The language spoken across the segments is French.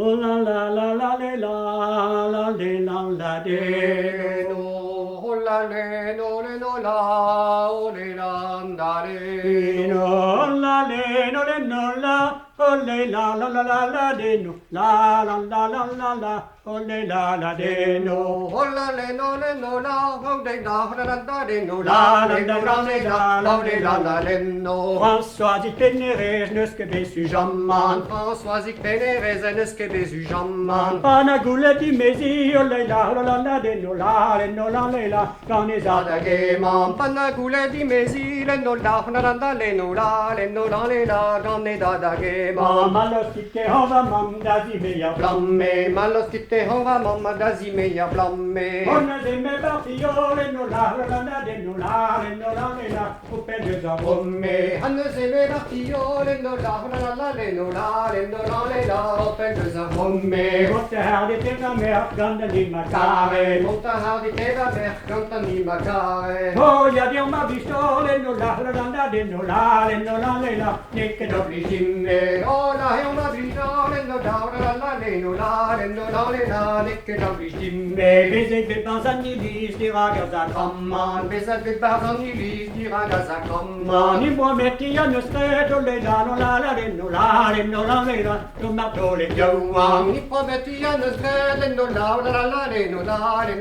Oh la la la la la la la la la de no, oh la le no le no la, oh le la da le no la le no le no la oh le la la la la la de no la la la la la la oh le la la de no oh la le no la, oh le la la da de no la la la la la la la oh le la la le no. François ich bin ne que besu jamman François ik ben rezenes ke bezu jamman. Ana gule di mezi oh le la la la de no la le no la le la quand les Ada ge man panna gule di mezi le no la da le no la le la ganne da ge man. Mamma lo stikke hova mamma di me ya Blamme, mallo stitte hova mamma da zimeja blamme. Ona de me partiole no la la de no la le no la le la uppe de za Blamme, hanno se me partiole no la le no la le la open de za blamme. Gott der Herr die Kinder mehr kann der nicht mehr kare Monta ha di teva ver canta ni magare. Oh ja die ma pistole no la de no la le la nicke dobli Simme, oh la he una brisole no la le no la le la nicke da stimme. Me wir sind anni di sti raga za Amman, besat mit Barani lis di ragazza Ma comman. ni può metti a no stretto le la no la de no la le la tu ma tole Johan, ni prometti a nos grede no la le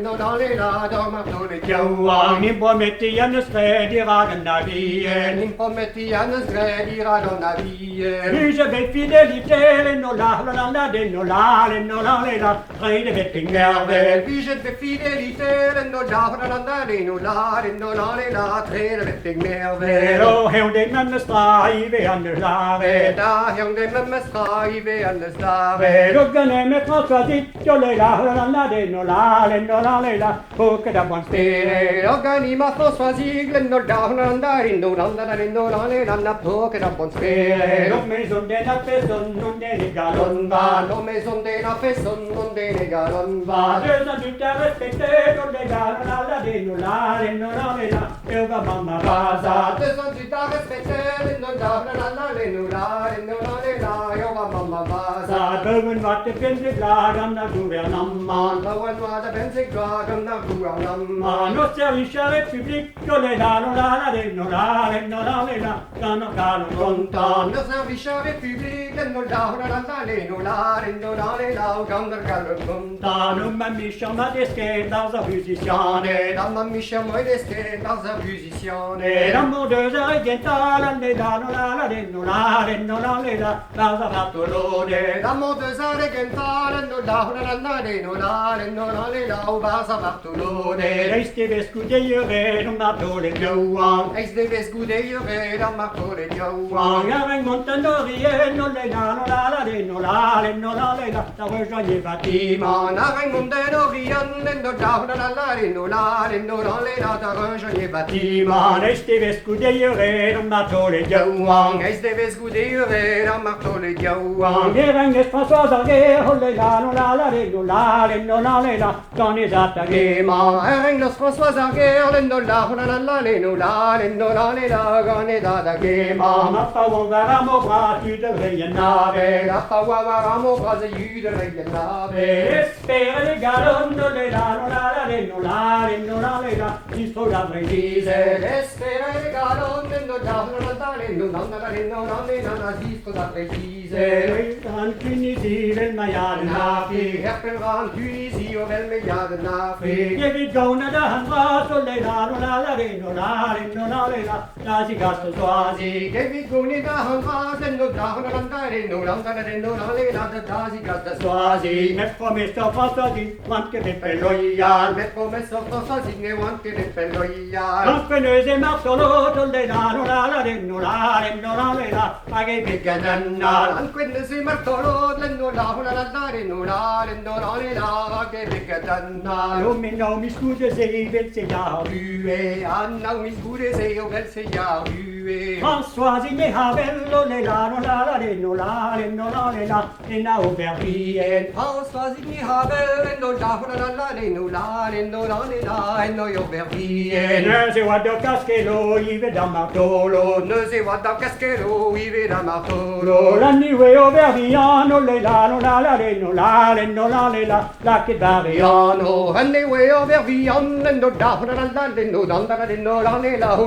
no le la dorma tole Johan. Ni può metti a no stretto raga na vie Ni prometti a nos grede radona vie. Je vais fidélité, no la de no la le la, rien de betting merveille. Viget de fidélité, no la le la tre de merveille. Pero heu de man strive an de lave. Da hong de mamma scrive alle stave. Pero gane me trottoa dit, yo le la de no la le la, poche da buon stile. Organi ma François Ziegler, no andare, no le la poche da buon spere. Non me son de la person, non de ni galon Va, va. no me son de la fesson, non de negaron Va, va. deux ans du temps respecté, non de la de no la le la, eu va mamma vaza. Deux ans du temps respecté, no le la, yo va mamma va. Sa bøven var det finnes lag om der gouvernement. Man, la one var da ben sig glad om na gouvernement. Nå ser vi ikke republikk, og det la no la de no la le la, kan og kan og kontan. Nos servicia republiken, no le la, gander gallo kontan. Da no man mi sjama det skjer, da så musiciane. Da man mi chiamo ed esche, da za musicione. Da må døse regentalen, det la no la de no la le la, da så fatto lode. Da mo de zare gentale, no le la, o va sa bartolone. Reiste veskudeire, no matole Johan. Eis de vescudeire, da martole Johan. Ja, men Montandorie, no le la de no la le la, da rejoignez Fatima. Man, arreng monde d'Orient, no le la, da rejoignez Fatima. Reste veskudeire, no matole Johan. Eis de vescudeire, da martole Johan. Geranges François Arger, oh le la de no le la, dans les attaques. Ma, arreng nos François Arger, no le la, gane da da gema. Ma fa on va à mon bras, tu devrais y en avoir. La fawa ramo braze yude regenave. Espère les galons, no le la de no le la, il faut la précise. Espera il galon, no zisto da precise. En Tunisie, vel Mayaden Nafi, hafi. heppen ran Tunisio, vel me jade nafi. Je vill gåna där han var, så le la de no le la, da si gasto soasi. Che vi goni da han vasen, no da han andare, no le la da si gasta Soasi, me promesso François, quanto che per loyal. Me promesso cosa signe wanke de pelloia. Campionese Martolo, so le de no le la, ma che piccananna. Anque si martolo, no le la, che piccatanna. Non mi scusi se i versi ja Rue, Anna mi scure se io vel se ja rue. François, ne havello le la de no le la, e na overvien. François signi havel, no le la, no io vervien. Ne se guardo caschello, i vedam Bartolo, ne se vada caschero, vive da Martolo. L'anni o verviano, le la, no la la, le no la, le no la, le la che variano. Anni weo vervian, no da, no la,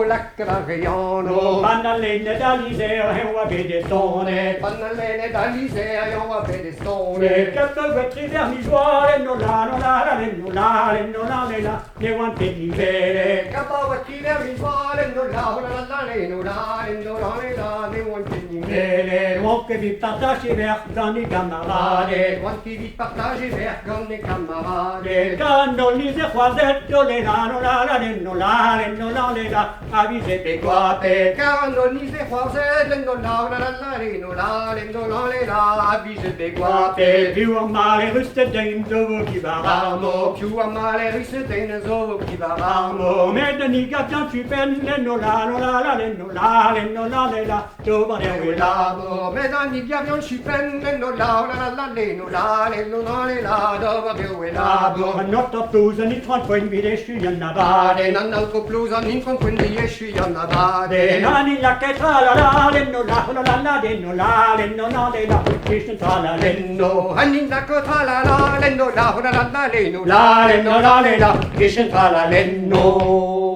la che variano. Pannalene dall'Iseo e un vedestone. Pannalene dall'Isea, io va pedestone. Capo questi vermisuole, no la, no la, le no la, le no la, le la, le guante di vere. Capavacci mi vuole, non la, non la, ne vuol finire. Mon che vi partage vers dans les camarades. Quanti vi partage vers con le camarade. Quando li se quadretto le la, no la, la, le no la, le no la, le la, avvisete qua te. Quando li se quase, non la, le la, avvisete qua te. Più a male ruste dentro chi va. Più a male risete in so chi va. Mais de niga bien tu penne no la, no la, la, le no la, le no la, le la, dove ne la. Mais dans les avions, je prenne, non la, le la, dove la. Not plus and it's one point with a shoe and a body. Non ho plus an in con quindi esci a Navade. Nani la che tra la la, le no la, no la, la, le no la, le no la, le la, Christian tra la, le No, anni da cota la, le no la, la, le no la, le la, Christian tra la, le no.